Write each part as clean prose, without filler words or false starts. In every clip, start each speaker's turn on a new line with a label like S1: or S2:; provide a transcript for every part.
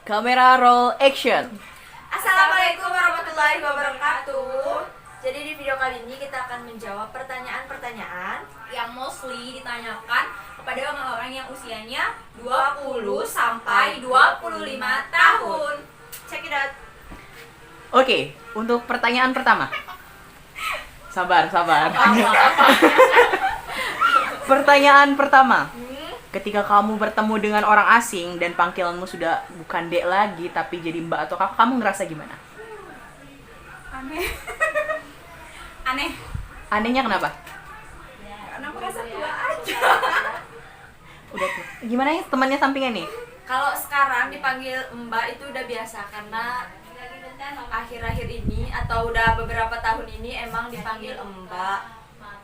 S1: Kamera roll action.
S2: Assalamualaikum warahmatullahi wabarakatuh. Jadi di video kali ini kita akan menjawab pertanyaan-pertanyaan
S3: yang mostly ditanyakan kepada orang-orang yang usianya 20 sampai 25 tahun.
S2: Check it out.
S1: Oke, untuk pertanyaan pertama. Sabar. Pertanyaan pertama. Ketika kamu bertemu dengan orang asing dan panggilanmu sudah bukan dek lagi tapi jadi mbak atau kakak, kamu ngerasa gimana?
S3: Aneh.
S1: Anehnya kenapa?
S3: Karena merasa tua aja.
S1: Udah tuh. Gimana ya temannya sampingnya nih?
S2: Kalau sekarang dipanggil Mbak itu udah biasa karena akhir-akhir ini atau udah beberapa tahun ini emang dipanggil Mbak,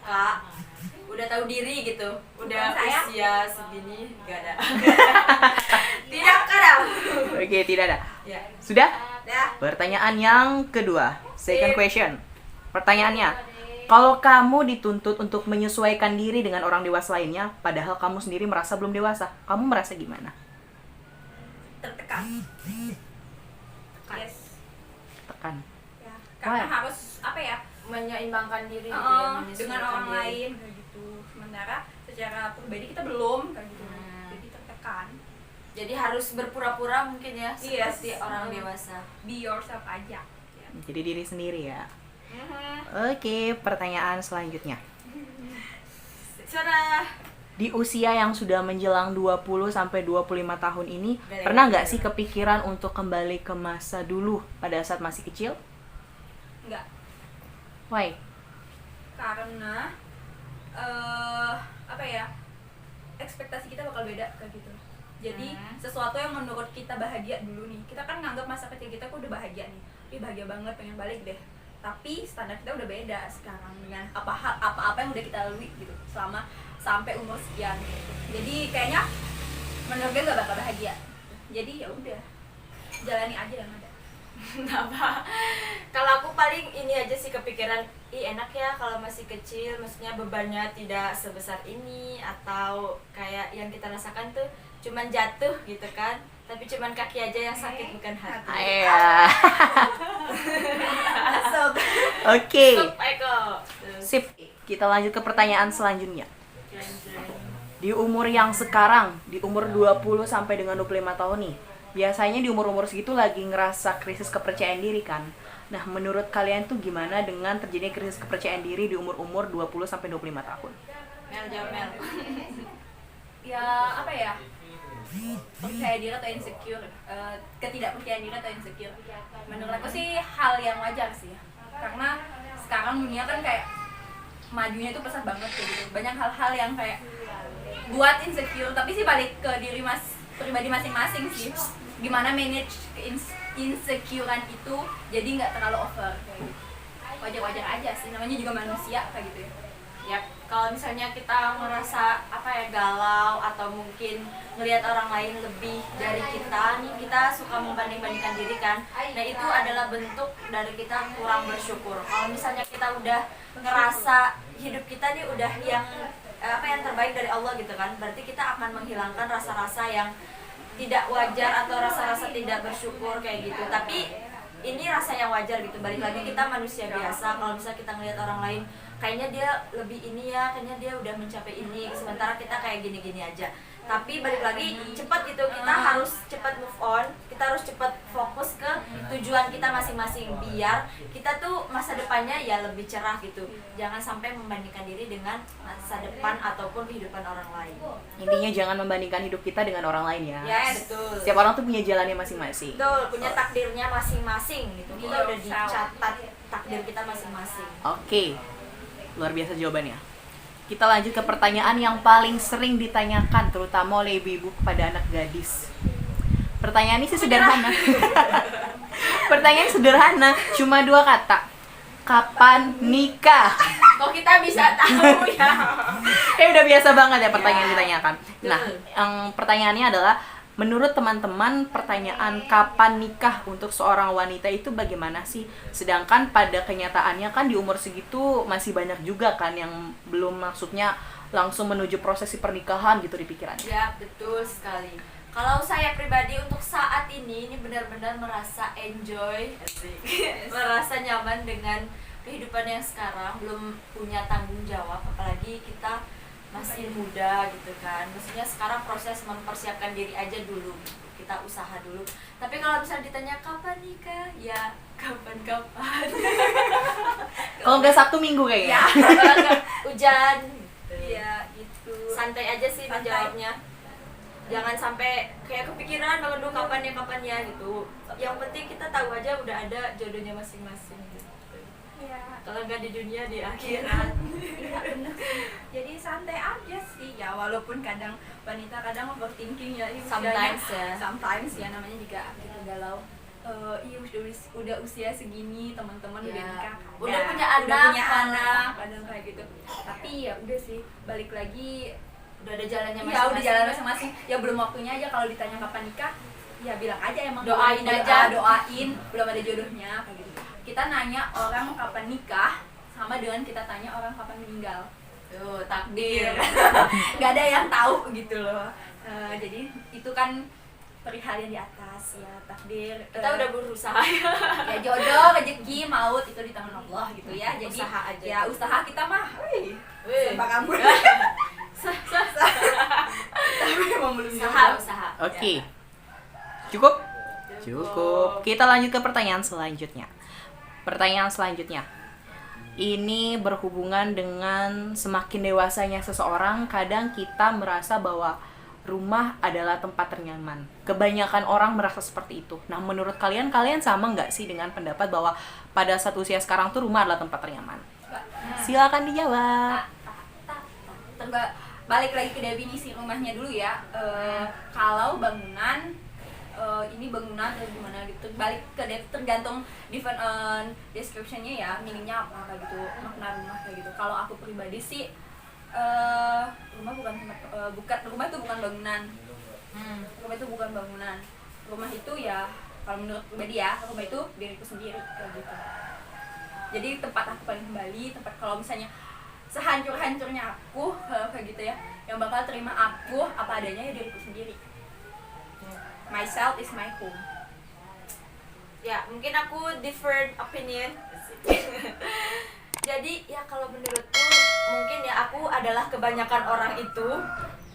S2: Kak. Udah tahu diri gitu. Udah usia segini gak ada. Tidak ada.
S1: Oke, tidak ada.
S2: Ya.
S1: Sudah?
S2: Ya.
S1: Pertanyaan yang kedua, second question. Pertanyaannya, kalau kamu dituntut untuk menyesuaikan diri dengan orang dewasa lainnya, padahal kamu sendiri merasa belum dewasa, kamu merasa gimana?
S3: Tertekan.
S2: Yes.
S1: Tekan.
S3: Ya, karena
S1: Why?
S3: harus apa ya?
S2: Menyeimbangkan diri gitu ya,
S3: dengan
S2: menyesuaikan
S3: orang
S2: diri.
S3: lain kayak gitu. Sementara secara pribadi kita belum kayak gitu. Jadi tertekan.
S2: Jadi harus berpura-pura mungkin ya
S3: Yes.
S2: seperti orang dewasa.
S3: Be yourself aja. Ya.
S1: Jadi diri sendiri ya. Oke, pertanyaan selanjutnya.
S2: Sudah.
S1: Di usia yang sudah menjelang 20 sampai 25 tahun ini,
S2: Dari
S1: pernah nggak
S2: mana?
S1: sih kepikiran untuk kembali ke masa dulu pada saat masih kecil?
S3: Enggak.
S1: Why?
S3: Karena apa ya, ekspektasi kita bakal beda kayak gitu. Jadi sesuatu yang menurut kita bahagia dulu nih, kita kan nganggap masa kecil kita kok udah bahagia nih, bahagia banget, pengen balik deh. Tapi standar kita udah beda sekarang dengan apa yang udah kita lalui gitu selama sampai umur sekian gitu. Jadi kayaknya menurut gue gak bakal bahagia. Jadi ya udah, jalani aja yang ada.
S2: Kenapa? Kalau aku paling ini aja sih kepikiran, enak ya kalau masih kecil, maksudnya bebannya tidak sebesar ini, atau kayak yang kita rasakan tuh cuman jatuh gitu kan, tapi cuman kaki aja yang sakit bukan hati.
S1: Iya.
S2: Masuk.
S1: Oke.
S2: Masuk, Eko.
S1: Sip. Kita lanjut ke pertanyaan selanjutnya. Di umur yang sekarang, di umur 20 sampai dengan 25 tahun nih, biasanya di umur-umur segitu lagi ngerasa krisis kepercayaan diri kan. Nah, menurut kalian tuh gimana dengan terjadinya krisis kepercayaan diri di umur-umur 20 sampai 25 tahun?
S2: Mel, jawab Mel.
S3: Ya apa ya, percaya diri atau insecure, ketidakpercayaan diri atau insecure, menurut aku sih hal yang wajar sih ya. Karena sekarang dunia kan kayak majunya itu pesat banget kayak gitu, banyak hal-hal yang kayak buat insecure, tapi sih balik ke diri pribadi masing-masing sih, gimana manage insecurean itu jadi nggak terlalu over kayak gitu. Wajar-wajar aja sih, namanya juga manusia kayak gitu ya.
S2: Yap, kalau misalnya kita ngerasa galau atau mungkin ngelihat orang lain lebih dari kita nih, kita suka membanding-bandingkan diri kan. Nah, itu adalah bentuk dari kita kurang bersyukur. Kalau misalnya kita udah ngerasa hidup kita nih udah yang yang terbaik dari Allah gitu kan, berarti kita akan menghilangkan rasa-rasa yang tidak wajar atau rasa-rasa tidak bersyukur kayak gitu. Tapi ini rasa yang wajar gitu, balik lagi kita manusia biasa. Kalau misalnya kita ngelihat orang lain kayaknya dia lebih ini ya, kayaknya dia udah mencapai ini, sementara kita kayak gini-gini aja. Tapi balik lagi cepat gitu, kita harus cepat move on, kita harus cepat fokus ke tujuan kita masing-masing biar kita tuh masa depannya ya lebih cerah gitu. Jangan sampai membandingkan diri dengan masa depan ataupun kehidupan orang lain.
S1: Intinya jangan membandingkan hidup kita dengan orang lain ya.
S2: Yes, betul.
S1: Setiap orang tuh punya jalannya masing-masing.
S2: Betul, punya takdirnya masing-masing gitu. Kita udah
S3: Yourself.
S2: dicatat takdir kita masing-masing.
S1: Oke. Luar biasa jawabannya. Kita lanjut ke pertanyaan yang paling sering ditanyakan terutama oleh ibu-ibu kepada anak gadis. Pertanyaan ini sih sederhana. Pertanyaan sederhana, cuma 2 kata. Kapan nikah?
S2: Kok kita bisa tahu ya?
S1: Kayak udah biasa banget ya pertanyaan
S2: Ya.
S1: ditanyakan. Nah,
S2: Betul.
S1: yang pertanyaannya adalah, menurut teman-teman pertanyaan kapan nikah untuk seorang wanita itu bagaimana sih? Sedangkan pada kenyataannya kan di umur segitu masih banyak juga kan yang belum, maksudnya langsung menuju prosesi pernikahan gitu di pikirannya.
S2: Ya, betul sekali. Kalau saya pribadi untuk saat ini benar-benar merasa enjoy, merasa nyaman dengan kehidupan yang sekarang, belum punya tanggung jawab, apalagi kita masih muda gitu kan. Maksudnya sekarang proses mempersiapkan diri aja dulu, kita usaha dulu. Tapi kalau misalnya ditanya kapan nikah, ya kapan-kapan.
S1: Kalau nggak Sabtu Minggu kayaknya.
S2: Ya, kalau nggak hujan,
S3: Iya, itu.
S2: santai aja sih
S3: Santai.
S2: menjawabnya. Jangan sampai kayak kepikiran banget dulu kapan ya gitu. Yang penting kita tahu aja udah ada jodohnya masing-masing gitu.
S3: Iya.
S2: Kalau nggak di dunia, di akhirat.
S3: Iya, bener sih. Jadi santai aja sih ya, walaupun kadang wanita kadang overthinking ya,
S2: Sometimes ya.
S3: sometimes ya, namanya juga gitu galau. Iya udah usia segini, teman-teman udah
S2: Ya.
S3: nikah,
S2: Udah punya
S3: udah
S2: anak,
S3: punya
S2: malah.
S3: anak, kadang kayak gitu. Tapi ya udah sih, balik lagi,
S2: Udah ada jalannya
S3: ya
S2: masing-masing.
S3: udah jalan masing-masing. Ya belum waktunya aja, kalau ditanya kapan nikah, ya bilang aja emang
S2: Doain
S3: belum,
S2: aja.
S3: doain belum ada jodohnya kayak gitu. Kita nanya orang kapan nikah sama dengan kita tanya orang kapan meninggal.
S2: Tuh, takdir.
S3: Nggak ada yang tahu gitu loh. Jadi itu kan perihal yang di atas ya, takdir.
S2: Kita udah berusaha ya.
S3: Ya jodoh, rezeki, maut itu di tangan Allah gitu ya. Jadi
S2: Usaha aja.
S3: ya usaha kita mah, wih,
S2: Wih.
S3: sumpah kamu. Tapi emang belum
S2: Usaha,
S3: jodoh.
S2: usaha.
S1: Oke. Cukup? Cukup. Kita lanjut ke pertanyaan selanjutnya. Pertanyaan selanjutnya. Ini berhubungan dengan semakin dewasanya seseorang, kadang kita merasa bahwa rumah adalah tempat ternyaman. Kebanyakan orang merasa seperti itu. Nah, menurut kalian sama nggak sih dengan pendapat bahwa pada saat usia sekarang tuh rumah adalah tempat ternyaman? Silakan dijawab.
S3: Balik lagi ke definisi rumahnya dulu ya. Kalau bangunan, ini bangunan atau gimana gitu, balik ke tergantung different description-nya ya, meaning-nya apa kayak gitu, makna rumah kayak gitu. Kalau aku pribadi sih, rumah bukan rumah itu bukan bangunan. Rumah itu bukan bangunan. Rumah itu ya, kalau menurut pribadi ya, rumah itu diriku sendiri kayak gitu. Jadi tempat aku paling kembali, tempat kalau misalnya sehancur-hancurnya aku kayak gitu ya, yang bakal terima aku apa adanya ya diriku sendiri. Myself is my home.
S2: Ya, mungkin aku different opinion. Jadi ya kalau menurutku mungkin ya aku adalah kebanyakan orang itu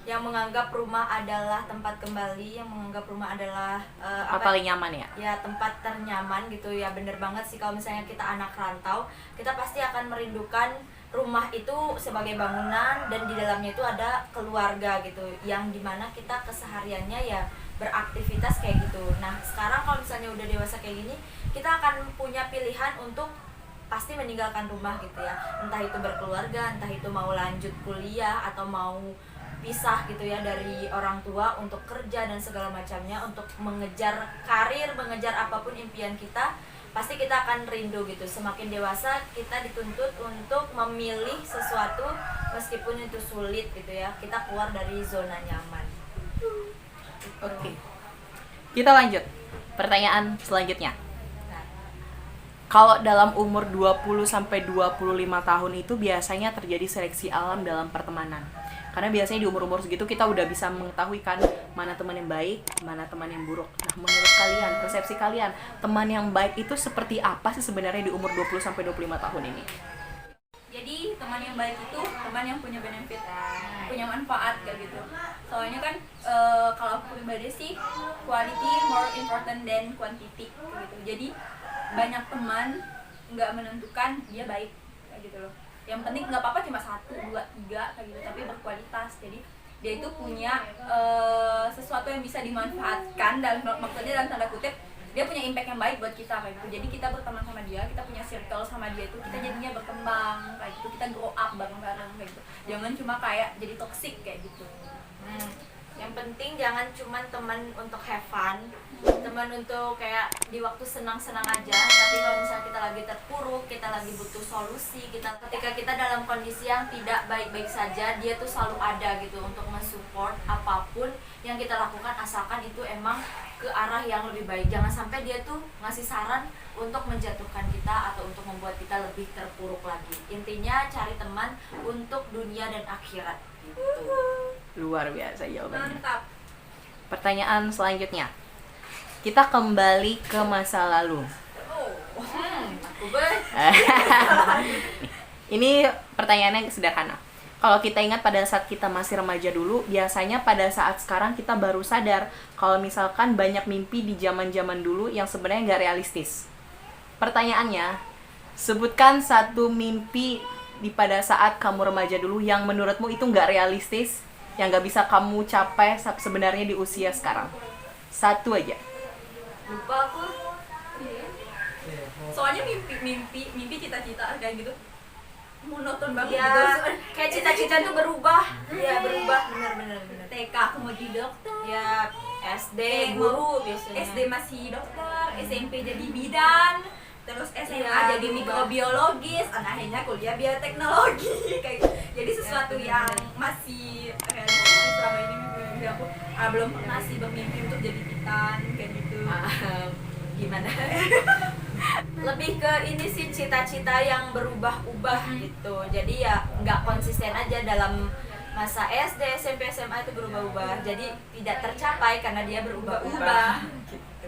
S2: yang menganggap rumah adalah tempat kembali, yang menganggap rumah adalah
S1: Paling nyaman ya?
S2: ya tempat ternyaman gitu ya. Bener banget sih, kalau misalnya kita anak rantau, kita pasti akan merindukan rumah itu sebagai bangunan, dan di dalamnya itu ada keluarga gitu, yang dimana kita kesehariannya ya beraktivitas kayak gitu. Nah sekarang kalau misalnya udah dewasa kayak gini, kita akan punya pilihan untuk pasti meninggalkan rumah gitu ya, entah itu berkeluarga, entah itu mau lanjut kuliah atau mau pisah gitu ya dari orang tua untuk kerja dan segala macamnya, untuk mengejar karir, mengejar apapun impian kita. Pasti kita akan rindu gitu. Semakin dewasa kita dituntut untuk memilih sesuatu meskipun itu sulit gitu ya, kita keluar dari zona nyaman.
S1: Oke. Kita lanjut. Pertanyaan selanjutnya. Kalau dalam umur 20 sampai 25 tahun itu biasanya terjadi seleksi alam dalam pertemanan. Karena biasanya di umur-umur segitu kita udah bisa mengetahui kan mana teman yang baik, mana teman yang buruk. Nah, menurut kalian, persepsi kalian, teman yang baik itu seperti apa sih sebenarnya di umur 20 sampai 25 tahun ini?
S3: Jadi teman yang baik itu teman yang punya benefit, punya manfaat kayak gitu. Soalnya kan kalau aku pribadi sih, quality more important than quantity gitu. Jadi banyak teman nggak menentukan dia baik kayak gitu loh. Yang penting nggak apa-apa cuma 1, 2, 3 kayak gitu, tapi berkualitas. Jadi dia itu punya sesuatu yang bisa dimanfaatkan, dan maksudnya dalam tanda kutip dia punya impact yang baik buat kita kayak gitu. Jadi kita berteman sama dia, kita punya circle sama dia itu, kita jadinya berkembang kayak gitu, kita grow up bareng-bareng kayak gitu. Jangan cuma kayak jadi toxic kayak gitu.
S2: Yang penting jangan cuman teman untuk have fun, teman untuk kayak di waktu senang-senang aja. Tapi kalau misalnya kita lagi terpuruk, kita lagi butuh solusi, ketika kita dalam kondisi yang tidak baik-baik saja, dia tuh selalu ada gitu untuk mensupport apapun yang kita lakukan, asalkan itu emang ke arah yang lebih baik. Jangan sampai dia tuh ngasih saran untuk menjatuhkan kita atau untuk membuat kita lebih terpuruk lagi. Intinya cari teman untuk dunia dan akhirat gitu.
S1: Luar biasa jawabannya.
S3: Mantap.
S1: Pertanyaan selanjutnya. Kita kembali ke masa lalu.
S2: Aku ber
S1: Ini pertanyaannya sederhana. Kalau kita ingat pada saat kita masih remaja dulu, biasanya pada saat sekarang kita baru sadar kalau misalkan banyak mimpi di zaman-zaman dulu yang sebenarnya nggak realistis. Pertanyaannya, sebutkan satu mimpi di pada saat kamu remaja dulu yang menurutmu itu nggak realistis, yang nggak bisa kamu capai sebenarnya di usia sekarang. Satu aja.
S2: lupa aku.
S3: Soalnya mimpi cita-cita kayak gitu monoton banget
S2: Ya,
S3: gitu.
S2: kayak cita-cita tuh berubah. Ya, berubah benar.
S3: TK aku mau jadi dokter,
S2: Ya, SD guru biasanya.
S3: SD masih dokter, SMP jadi bidan, terus SMA
S2: Iya,
S3: jadi
S2: berubah.
S3: mikrobiologis, akhirnya kuliah bioteknologi kayak gitu. Jadi sesuatu yang masih realistis selama ini mimpi aku belum pernah sih bermimpi untuk jadi titan kayak gitu.
S2: Gimana? Lebih ke ini sih cita-cita yang berubah-ubah gitu. Jadi ya nggak konsisten aja dalam masa SD, SMP, SMA itu berubah-ubah. Jadi tidak tercapai karena dia berubah-ubah. Gitu.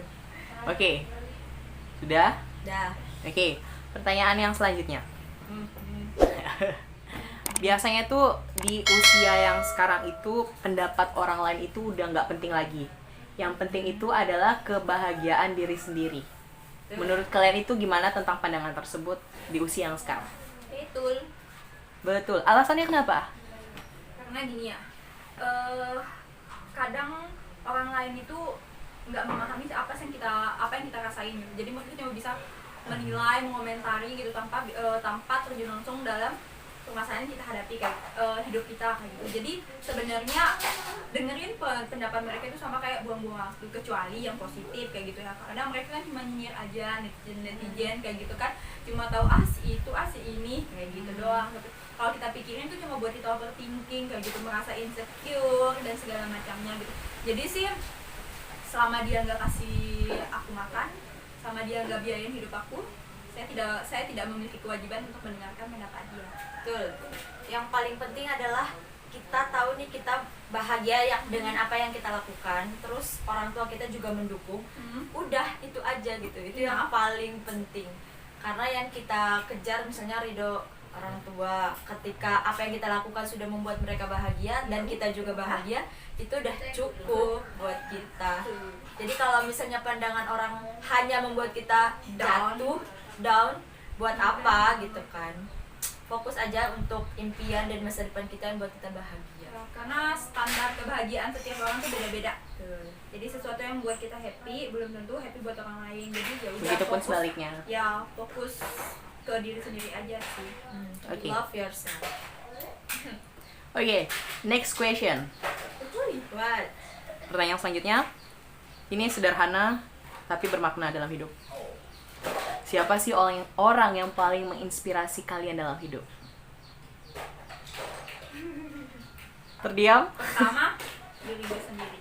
S1: Oke. Sudah?
S2: Dah.
S1: Oke. Pertanyaan yang selanjutnya.
S2: Hmm.
S1: Biasanya tuh di usia yang sekarang itu pendapat orang lain itu udah nggak penting lagi. Yang penting itu adalah kebahagiaan diri sendiri. Menurut kalian itu gimana tentang pandangan tersebut di usia yang sekarang?
S3: Betul.
S1: Betul. Alasannya kenapa?
S3: Karena gini ya, kadang orang lain itu nggak memahami apa yang kita rasain gitu. Jadi mereka cuma bisa menilai, mengomentari gitu tanpa terjun langsung dalam permasalahan yang kita hadapi kayak hidup kita kayak gitu. Jadi sebenarnya dengerin pendapat mereka itu sama kayak buang-buang waktu, kecuali yang positif kayak gitu ya. Karena mereka kan cuma nyinyir aja, netizen kayak gitu kan, cuma tahu si itu si ini kayak gitu doang. Tapi kalau kita pikirin itu cuma buat kita overthinking kayak gitu, merasa insecure dan segala macamnya gitu. Jadi sih selama dia nggak kasih aku makan, sama dia nggak biayain hidup aku, saya tidak memiliki kewajiban untuk mendengarkan pendapat dia.
S2: Betul. Yang paling penting adalah kita tahu nih kita bahagia yang dengan apa yang kita lakukan. Terus orang tua kita juga mendukung. Udah itu aja gitu. Itu yang paling penting. Karena yang kita kejar misalnya ridho orang tua, ketika apa yang kita lakukan sudah membuat mereka bahagia dan kita juga bahagia, itu udah cukup buat kita. Jadi kalau misalnya pandangan orang hanya membuat kita jatuh, down, buat apa gitu kan? Fokus aja untuk impian dan masa depan kita yang buat kita bahagia.
S3: Karena standar kebahagiaan setiap orang tuh beda-beda. Jadi sesuatu yang buat kita happy belum tentu happy buat orang lain. Jadi ya udah
S1: Begitupun
S3: fokus,
S1: sebaliknya.
S3: ya fokus ke diri sendiri aja sih.
S1: Oke.
S2: Love yourself.
S1: Oke, next question.
S2: What?
S1: Pertanyaan selanjutnya. Ini sederhana tapi bermakna dalam hidup. Siapa sih orang yang paling menginspirasi kalian dalam hidup? Terdiam?
S3: Pertama, diri gue sendiri.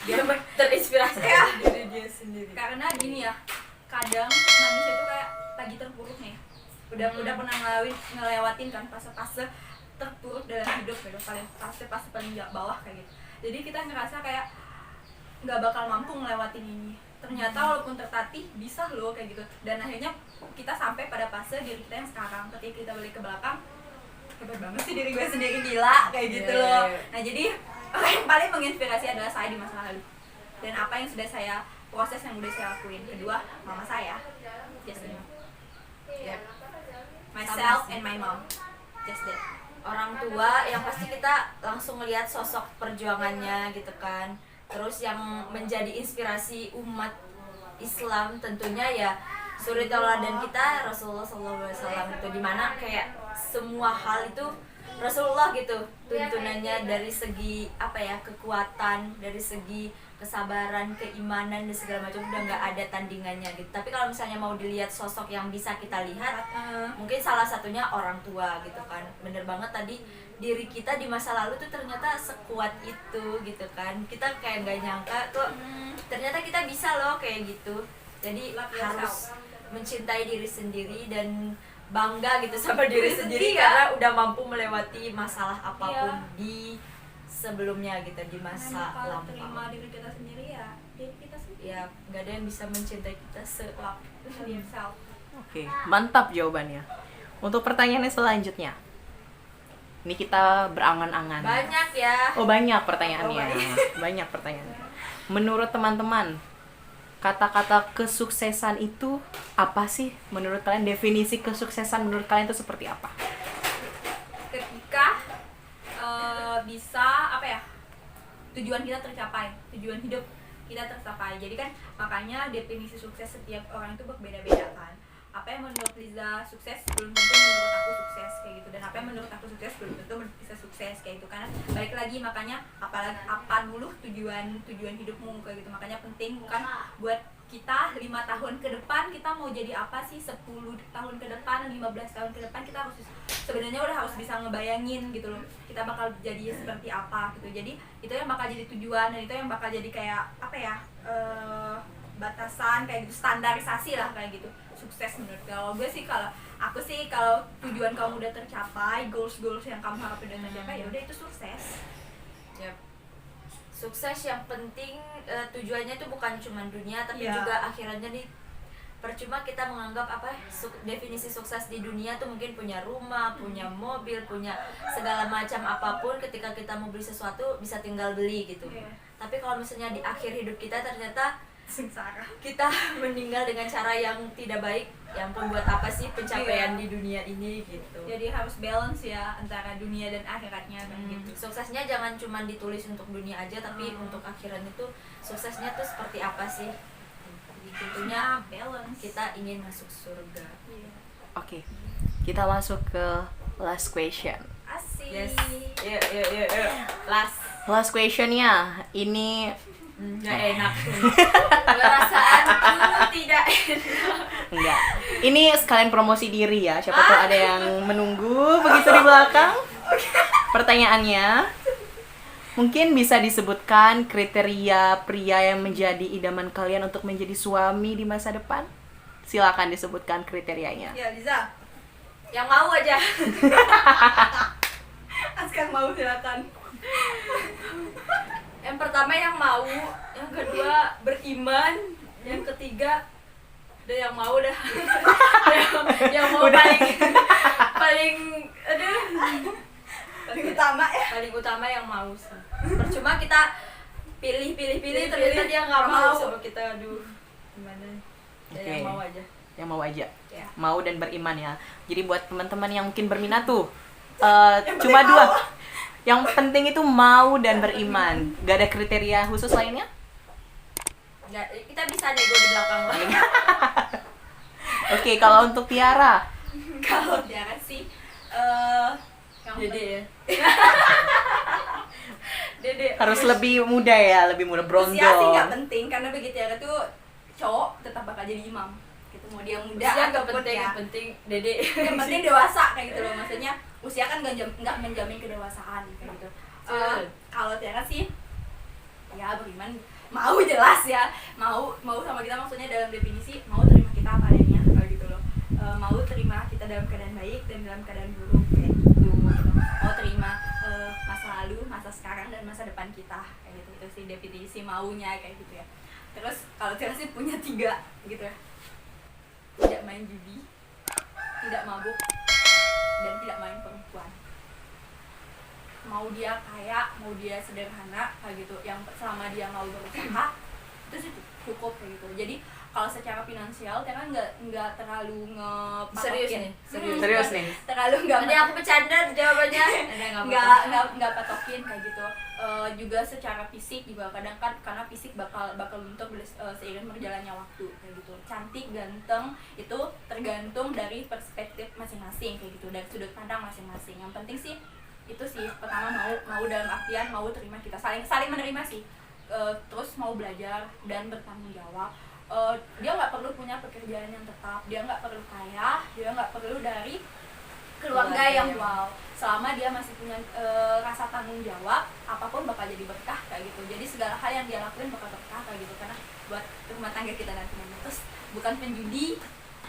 S2: Dia terinspirasi dari diri dia sendiri.
S3: Karena gini ya, kadang manusia itu kayak lagi terpuruk nih. Udah pernah ngelewatin kan fase-fase terpuruk dalam hidup gitu, fase paling bawah kayak gitu. Jadi kita ngerasa kayak nggak bakal mampu ngelewatin ini. Ternyata walaupun tertatih bisa loh kayak gitu. Dan akhirnya kita sampai pada fase diri kita yang sekarang. Ketika kita balik ke belakang, hebat banget sih diri gue sendiri, gila kayak gitu loh. Nah jadi orang yang paling menginspirasi adalah saya di masa lalu. Dan apa yang sudah saya proses yang udah saya lakuin. Kedua, mama saya. Just that.
S2: Ya.
S3: Myself and my mom. Just that.
S2: Orang tua yang pasti kita langsung ngelihat sosok perjuangannya gitu kan. Terus yang menjadi inspirasi umat Islam tentunya ya suri tauladan kita Rasulullah SAW itu, dimana kayak semua hal itu Rasulullah gitu tuntunannya, dari segi apa ya, kekuatan, dari segi kesabaran, keimanan dan segala macam udah nggak ada tandingannya gitu. Tapi kalau misalnya mau dilihat sosok yang bisa kita lihat, mungkin salah satunya orang tua gitu kan. Bener banget tadi, diri kita di masa lalu tuh ternyata sekuat itu gitu kan. Kita kayak nggak nyangka kok ternyata kita bisa loh kayak gitu. Jadi harus mencintai diri sendiri dan bangga gitu sama diri sendiri karena udah mampu melewati masalah apapun di sebelumnya gitu di masa
S3: kalau terima
S2: lampau.
S3: diri kita sendiri ya diri kita sendiri.
S2: Ya nggak ada yang bisa mencintai kita
S3: Love yourself.
S1: Oke, mantap jawabannya. Untuk pertanyaannya selanjutnya. Ini kita berangan-angan.
S2: banyak ya.
S1: Oh, banyak pertanyaannya.
S2: Oh,
S1: Banyak pertanyaannya. Menurut teman-teman, kata-kata kesuksesan itu apa sih? Menurut kalian definisi kesuksesan menurut kalian itu seperti apa?
S3: Ketika bisa apa ya, tujuan kita tercapai, tujuan hidup kita tercapai. Jadi kan makanya definisi sukses setiap orang itu berbeda-beda kan. Apa yang menurut Liza sukses belum tentu menurut aku sukses kayak gitu, dan apa yang menurut aku sukses belum tentu bisa sukses kayak gitu. Karena balik lagi, makanya apalagi apa dulu tujuan hidupmu kayak gitu. Makanya penting bukan buat kita 5 tahun ke depan kita mau jadi apa sih, 10 tahun ke depan, 15 tahun ke depan kita harus sebenarnya udah harus bisa ngebayangin gitu loh kita bakal jadi seperti apa gitu. Jadi itu yang bakal jadi tujuan, dan itu yang bakal jadi kayak apa ya, batasan kayak gitu, standarisasi lah kayak gitu sukses menurut kalau gue sih. Kalau aku sih, kalau tujuan kamu udah tercapai, goals yang kamu harapin udah tercapai, ya udah itu sukses.
S2: Yap. Sukses yang penting tujuannya itu bukan cuma dunia tapi
S3: Iya.
S2: juga akhiratnya nih. Percuma kita menganggap definisi sukses di dunia tuh mungkin punya rumah, punya mobil, punya segala macam apapun. Ketika kita mau beli sesuatu bisa tinggal beli gitu.
S3: Iya.
S2: Tapi kalau misalnya di akhir hidup kita ternyata
S3: Sengsara.
S2: kita meninggal dengan cara yang tidak baik, ya ampun, buat apa sih pencapaian
S3: Iya.
S2: di dunia ini gitu.
S3: Jadi harus balance ya antara dunia dan akhiratnya kayak gitu.
S2: Suksesnya jangan cuma ditulis untuk dunia aja, tapi untuk akhiratnya tuh suksesnya tuh seperti apa sih? Tentunya
S3: balance.
S2: kita ingin masuk surga.
S3: Iya.
S1: Oke, kita masuk ke last question.
S3: Asik.
S2: Yes. Yuk.
S1: Last questionnya ini
S2: Nggak enak. Perasaanku tidak enak.
S1: enggak. Ini sekalian promosi diri ya. Siapa tahu ada yang menunggu begitu di belakang. Pertanyaannya, mungkin bisa disebutkan kriteria pria yang menjadi idaman kalian untuk menjadi suami di masa depan? Silakan disebutkan kriterianya.
S3: Ya, Liza.
S2: Yang mau aja.
S3: Askar mau silakan.
S2: Yang pertama yang mau, yang kedua beriman, yang ketiga udah yang mau dah. yang mau
S1: Udah.
S2: paling aduh.
S3: Paling utama ya.
S2: Paling utama yang mau sih. Percuma kita pilih ternyata dia nggak
S3: Nggak
S2: mau
S3: mau.
S2: sama kita, aduh gimana. Ya,
S1: Oke.
S2: yang mau aja.
S1: Yang mau aja.
S2: Ya.
S1: Mau dan beriman ya. Jadi buat teman-teman yang mungkin berminat tuh,
S3: Yang
S1: cuma
S3: penting
S1: dua.
S3: mau.
S1: Yang penting itu mau dan beriman. Gak ada kriteria khusus lainnya?
S2: Nggak, kita bisa nego di belakang lah.
S1: Oke, kalau untuk Tiara,
S3: Kalau Tiara sih yang
S2: Dede ya. Dede
S1: harus lebih muda ya, lebih muda,
S3: usia sih
S1: brondol.
S3: nggak penting, karena bagi Tiara tuh cowok tetap bakal jadi imam gitu, mau dia muda
S2: usia nggak
S3: ataupun
S2: penting,
S3: ya.
S2: yang penting Dede.
S3: Yang penting dewasa kayak gitu loh, maksudnya usia kan nggak menjamin kedewasaan kayak gitu.
S2: Betul.
S3: Kalau Tiara sih ya beriman, mau jelas ya, mau sama kita, maksudnya dalam definisi mau terima kita apa adanya kayak gitu loh. Mau terima kita dalam keadaan baik dan dalam keadaan buruk kayak gitu. Mau terima masa lalu, masa sekarang, dan masa depan kita kayak gitu. Itu sih definisi maunya kayak gitu ya. Terus kalau Tiara sih punya 3 gitu ya. Tidak main judi, tidak mabuk, dan tidak main perempuan. Mau dia kaya, mau dia sederhana kayak gitu, yang selama dia mau berusaha itu sih cukup kayak gitu. Jadi kalau secara finansial Tiara nggak terlalu
S2: Serius
S3: ngepatokin.
S2: nih, serius.
S1: Serius nih.
S3: Terlalu nggak
S2: Nanti aku bercanda jawabannya.
S3: nggak patokin kayak gitu. Juga secara fisik juga kadang kan, karena fisik bakal luntur seiring berjalannya waktu kayak gitu. Cantik, ganteng itu tergantung dari perspektif masing-masing kayak gitu, dari sudut pandang masing-masing. Yang penting sih itu sih, pertama mau dalam artian mau terima kita, saling menerima sih. Terus mau belajar dan bertanggung jawab. Dia nggak perlu punya pekerjaan yang tetap, dia nggak perlu kaya, dia nggak perlu dari keluarga yang wow. Selama dia masih punya rasa tanggung jawab, apapun bakal jadi berkah kayak gitu. Jadi segala hal yang dia lakuin bakal berkah kayak gitu, karena buat rumah tangga kita nantinya. Terus bukan penjudi,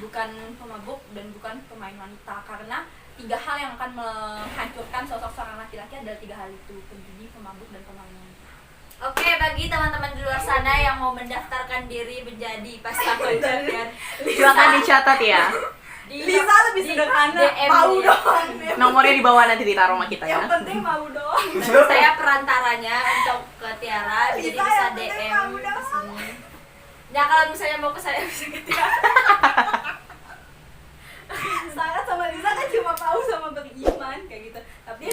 S3: bukan pemabuk, dan bukan pemain wanita, karena 3 hal yang akan menghancurkan sosok seorang laki-laki adalah 3 hal itu: penjudi, pemabuk, dan pemalas.
S2: Oke, bagi teman-teman di luar sana yang mau mendaftarkan diri menjadi pasangan kalian,
S1: Silakan dicatat ya.
S3: Lisa lebih sederhana,
S2: DM
S3: mau
S2: ya.
S3: dong.
S1: Nomornya di bawah nanti ditaruh sama kita ya.
S3: Yang penting mau dong.
S2: Nah, saya perantaranya untuk ke Tiara, jadi
S3: Lisa,
S2: bisa
S3: yang penting
S2: DM
S3: mau
S2: ke
S3: dong.
S2: sini. Nah, kalau misalnya mau ke saya bisa ke Tiara.
S3: Sangat sama Lisa kan cuma mau sama beriman kayak gitu. Tapi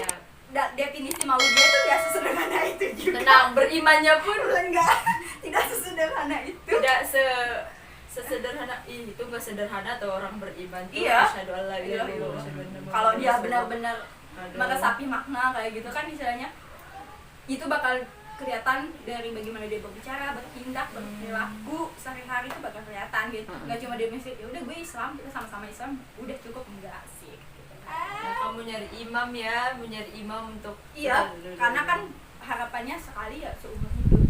S2: Ya.
S3: definisi mau dia tuh gak sesederhana itu juga.
S2: Tenang, berimannya pun
S3: Enggak, tidak sesederhana itu.
S2: tidak sesederhana itu nggak sederhana tuh orang beriman tuh.
S3: Iya.
S2: Asyhadu an la ilaha illallah wa asyhadu anna
S3: Kalau dia
S2: Muhammadan
S3: benar-benar
S2: Aduh.
S3: meresapi makna kayak gitu kan istilahnya, itu bakal kelihatan dari bagaimana dia berbicara, bertindak, berperilaku sehari-hari itu bakal kelihatan gitu. Nggak cuma dia mikir ya udah gue Islam, kita sama-sama Islam, udah cukup, enggak sih. Gitu.
S2: Nah, kamu nyari imam ya, mau nyari imam untuk
S3: Iya, karena kan harapannya sekali ya seumur hidup.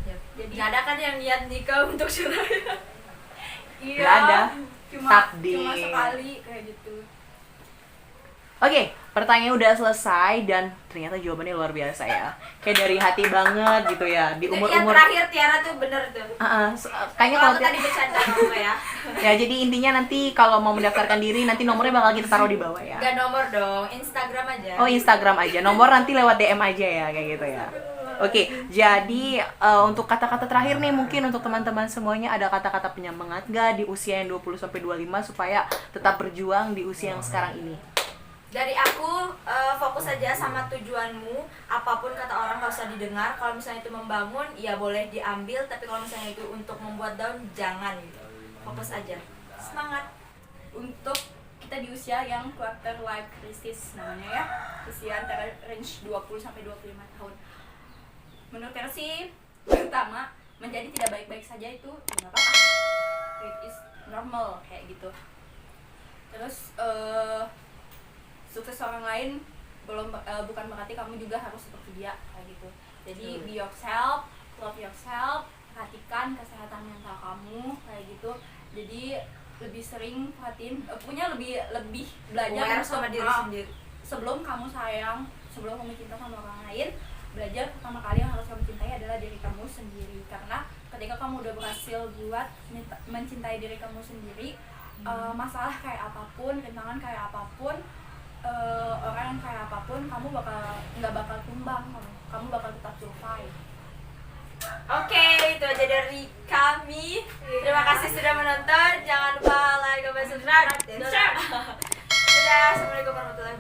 S2: ya.
S3: Jadi
S2: Nggak ada kan yang niat nikah untuk suraya.
S3: iya,
S1: Nggak ada.
S3: cuma
S1: Takdir.
S3: sekali kayak gitu.
S1: Oke, pertanyaannya udah selesai dan ternyata jawabannya luar biasa ya. Kayak dari hati banget gitu ya. Di
S2: Yang
S1: umur-umur
S2: terakhir Tiara tuh bener tuh.
S1: kayaknya
S2: Kalau
S1: kalau
S2: aku tadi bercanda apa ya?
S1: ya jadi intinya nanti kalau mau mendaftarkan diri nanti nomornya bakal kita taruh di bawah ya.
S2: Gak nomor dong, Instagram aja.
S1: Oh, Instagram aja. Nomor nanti lewat DM aja ya kayak gitu ya. Oke, jadi untuk kata-kata terakhir nih mungkin untuk teman-teman semuanya ada kata-kata penyemangat gak di usia yang 20 sampai 25 supaya tetap berjuang di usia yang sekarang ini.
S2: Dari aku, fokus aja sama tujuanmu. Apapun kata orang gak usah didengar. Kalau misalnya itu membangun, ya boleh diambil. Tapi kalau misalnya itu untuk membuat down, jangan gitu. Fokus aja. Semangat.
S3: Untuk kita di usia yang quarter life crisis namanya ya, usia antara range 20 sampai 25 tahun. Menurut saya sih, pertama, menjadi tidak baik-baik saja itu ya nggak apa-apa. It is normal kayak gitu. Terus sukses orang lain bukan berarti kamu juga harus seperti dia kayak gitu. Jadi be yourself, love yourself, perhatikan kesehatan mental kamu kayak gitu. Jadi lebih sering perhatiin, punya lebih belajar
S2: Aware
S3: untuk,
S2: sama diri sendiri.
S3: Sebelum kamu sayang, sebelum kamu cinta sama orang lain, belajar pertama kali yang harus kamu cintai adalah diri kamu sendiri. Karena ketika kamu udah berhasil buat mencintai diri kamu sendiri, masalah kayak apapun, rintangan kayak apapun, orang yang kayak apapun, kamu nggak bakal tumbang, kamu bakal tetap survive.
S2: Oke, itu aja dari kami. Terima kasih sudah menonton. Jangan lupa like, comment, subscribe, dan share. Dadah, assalamualaikum warahmatullahi wabarakatuh.